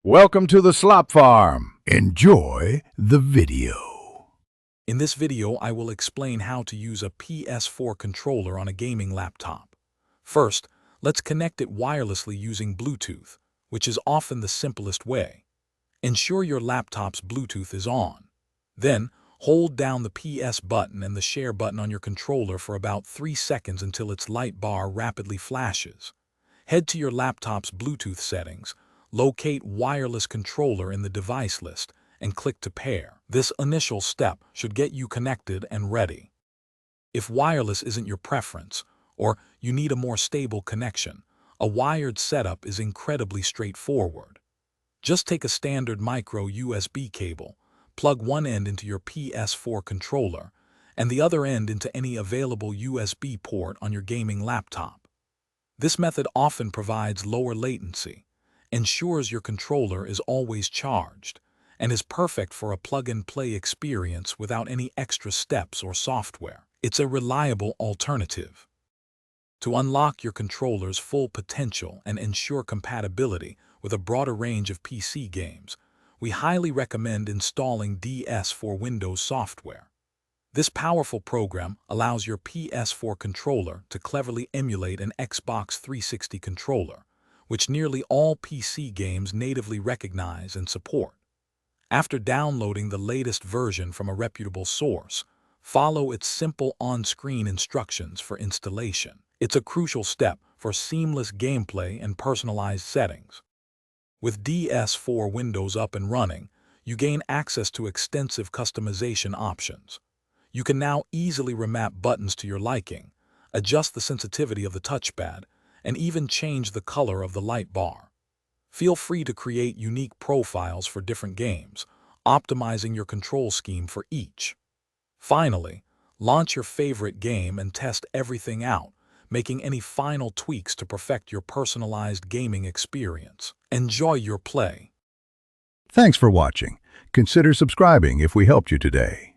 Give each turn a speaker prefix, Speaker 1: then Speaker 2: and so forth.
Speaker 1: Welcome to the Slop Farm. Enjoy the video.
Speaker 2: In this video, I will explain how to use a PS4 controller on a gaming laptop. First, let's connect it wirelessly using Bluetooth, which is often the simplest way. Ensure your laptop's Bluetooth is on. Then, hold down the PS button and the share button on your controller for about 3 seconds until its light bar rapidly flashes. Head to your laptop's Bluetooth settings, locate wireless controller in the device list, and click to pair. This initial step should get you connected and ready. If wireless isn't your preference, or you need a more stable connection, a wired setup is incredibly straightforward. Just take a standard micro USB cable, plug one end into your PS4 controller, and the other end into any available USB port on your gaming laptop. This method often provides lower latency, ensures your controller is always charged, and is perfect for a plug-and-play experience without any extra steps or software. It's a reliable alternative. To unlock your controller's full potential and ensure compatibility with a broader range of PC games, we highly recommend installing DS4 Windows software. This powerful program allows your PS4 controller to cleverly emulate an Xbox 360 controller, which nearly all PC games natively recognize and support. After downloading the latest version from a reputable source, follow its simple on-screen instructions for installation. It's a crucial step for seamless gameplay and personalized settings. With DS4 Windows up and running, you gain access to extensive customization options. You can now easily remap buttons to your liking, adjust the sensitivity of the touchpad, and even change the color of the light bar. Feel free to create unique profiles for different games, optimizing your control scheme for each. Finally, launch your favorite game and test everything out, making any final tweaks to perfect your personalized gaming experience. Enjoy your play.
Speaker 1: Thanks for watching. Consider subscribing if we helped you today.